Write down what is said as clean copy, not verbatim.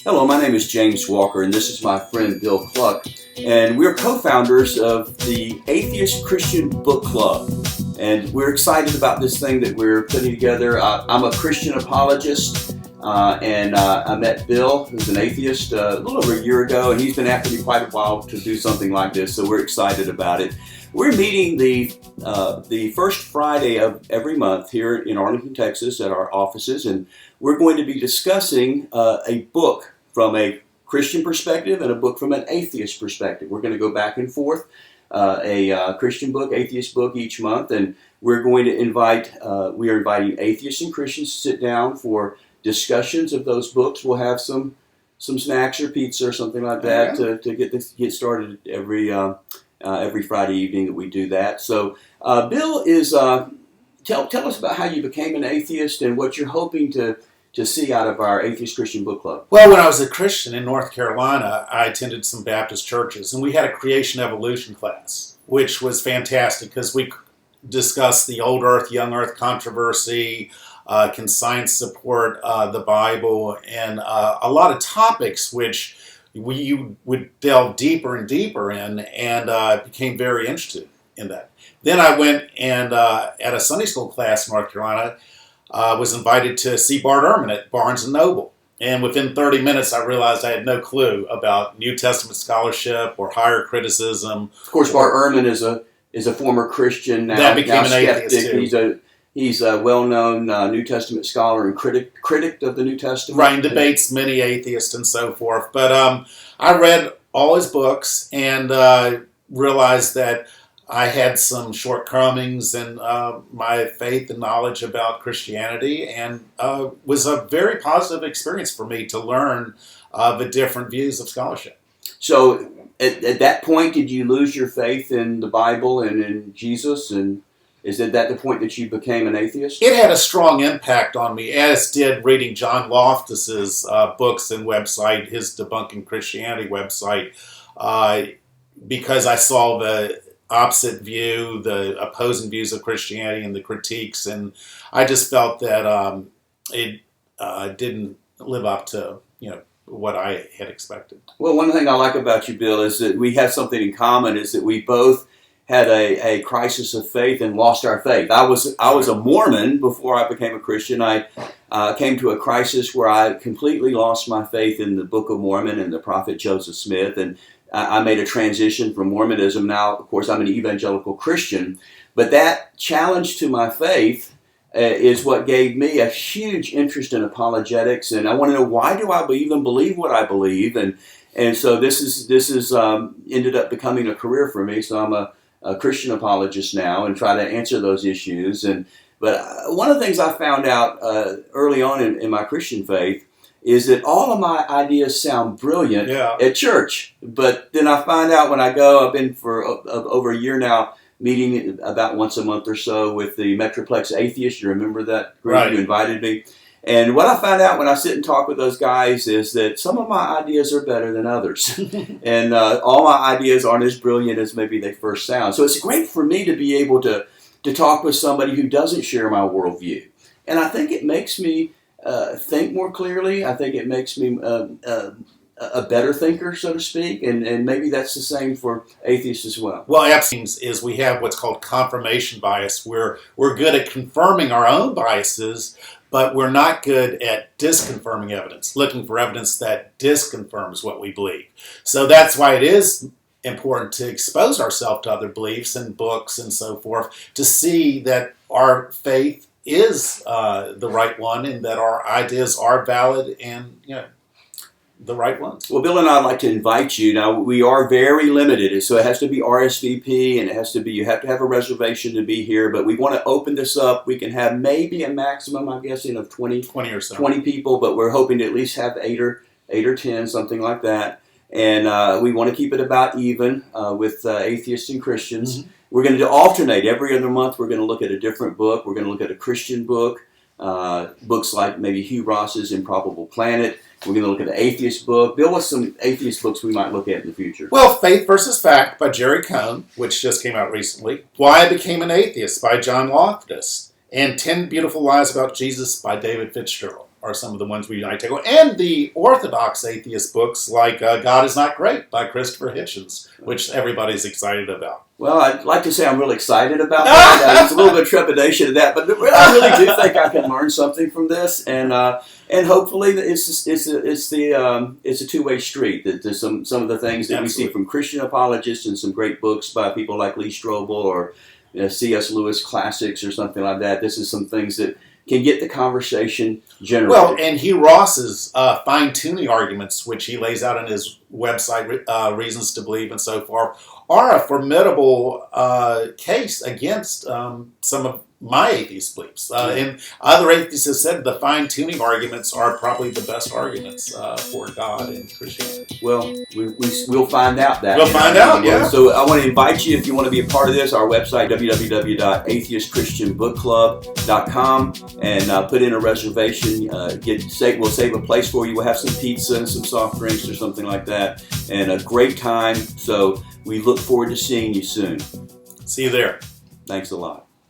Hello, my name is James Walker, and this is my friend Bill Cluck, and we're co-founders of the Atheist Christian Book Club, and we're excited about this thing that we're putting together. I'm a Christian apologist, and I met Bill, who's an atheist, a little over a year ago, and he's been after me quite a while to do something like this, so we're excited about it. We're meeting the first Friday of every month here in Arlington, Texas at our offices, and we're going to be discussing a book from a Christian perspective and a book from an atheist perspective. We're going to go back and forth, a Christian book, atheist book each month, and we're going to we are inviting atheists and Christians to sit down for discussions of those books. We'll have some snacks or pizza or something like that to get started every Friday evening that we do that. So Bill is tell us about how you became an atheist and what you're hoping to see out of our Atheist Christian Book Club. Well, when I was a Christian in North Carolina, I attended some Baptist churches, and we had a creation evolution class, which was fantastic because we discussed the old earth, young earth controversy, can science support the Bible, and a lot of topics which we would delve deeper and deeper in, and became very interested in that. Then I went and at a Sunday school class in North Carolina, was invited to see Bart Ehrman at Barnes & Noble. And within 30 minutes, I realized I had no clue about New Testament scholarship or higher criticism. Of course, Bart Ehrman is a former Christian, now became an atheist too. He's a well-known New Testament scholar and critic of the New Testament. Right, and debates many atheists and so forth. But I read all his books and realized that I had some shortcomings in my faith and knowledge about Christianity, and was a very positive experience for me to learn the different views of scholarship. So at that point, did you lose your faith in the Bible and in Jesus? And is it at the point that you became an atheist? It had a strong impact on me, as did reading John Loftus's books and website, his Debunking Christianity website, because I saw the opposite view, the opposing views of Christianity and the critiques, and I just felt that it didn't live up to what I had expected. Well, one thing I like about you, Bill, is that we have something in common, is that we both had a crisis of faith and lost our faith. I was a Mormon before I became a Christian. I came to a crisis where I completely lost my faith in the Book of Mormon and the prophet Joseph Smith, and I made a transition from Mormonism. Now, of course, I'm an evangelical Christian, but that challenge to my faith is what gave me a huge interest in apologetics, and I want to know, why do I even believe what I believe? And so this is ended up becoming a career for me. So I'm a Christian apologist now and try to answer those issues. But one of the things I found out early on in my Christian faith is that all of my ideas sound brilliant at church. But then I find out when I go, I've been for over a year now, meeting about once a month or so with the Metroplex Atheist. You remember that group? Right. You invited me. And what I find out when I sit and talk with those guys is that some of my ideas are better than others. And all my ideas aren't as brilliant as maybe they first sound. So it's great for me to be able to talk with somebody who doesn't share my worldview. And I think it makes me think more clearly. I think it makes me a better thinker, so to speak, and maybe that's the same for atheists as well. Well, absolutely, is we have what's called confirmation bias. We're good at confirming our own biases, but we're not good at disconfirming evidence, looking for evidence that disconfirms what we believe. So that's why it is important to expose ourselves to other beliefs and books and so forth to see that our faith is the right one and that our ideas are valid and the right ones. Well, Bill and I would like to invite you. Now, we are very limited, so it has to be RSVP, and you have to have a reservation to be here, but we want to open this up. We can have maybe a maximum, I'm guessing, of 20 or so. 20 people, but we're hoping to at least have 8 or 10, something like that. And we want to keep it about even with atheists and Christians. Mm-hmm. We're going to alternate. Every other month, we're going to look at a different book. We're going to look at a Christian book, books like maybe Hugh Ross's Improbable Planet. We're going to look at the atheist book. Bill, what's some atheist books we might look at in the future? Well, Faith versus Fact by Jerry Cohn, which just came out recently. Why I Became an Atheist by John Loftus. And 10 Beautiful Lies About Jesus by David Fitzgerald. are some of the ones we take on. And the Orthodox atheist books like God Is Not Great by Christopher Hitchens, which everybody's excited about. Well, I'd like to say I'm really excited about that. There's a little bit of trepidation to that, but I really do think I can learn something from this, and hopefully it's a two-way street. That there's some of the things that we see from Christian apologists and some great books by people like Lee Strobel or C.S. Lewis classics or something like that. This is some things that can get the conversation generated. Well, and Hugh Ross's fine-tuning arguments, which he lays out on his website, Reasons to Believe and so forth, are a formidable case against some of my atheist beliefs. And other atheists have said the fine-tuning arguments are probably the best arguments for God and Christianity. Well, we'll find out that. We'll find out, yeah. So I want to invite you, if you want to be a part of this, our website, www.atheistchristianbookclub.com, and put in a reservation. We'll save a place for you. We'll have some pizza and some soft drinks or something like that, and a great time. So we look forward to seeing you soon. See you there. Thanks a lot.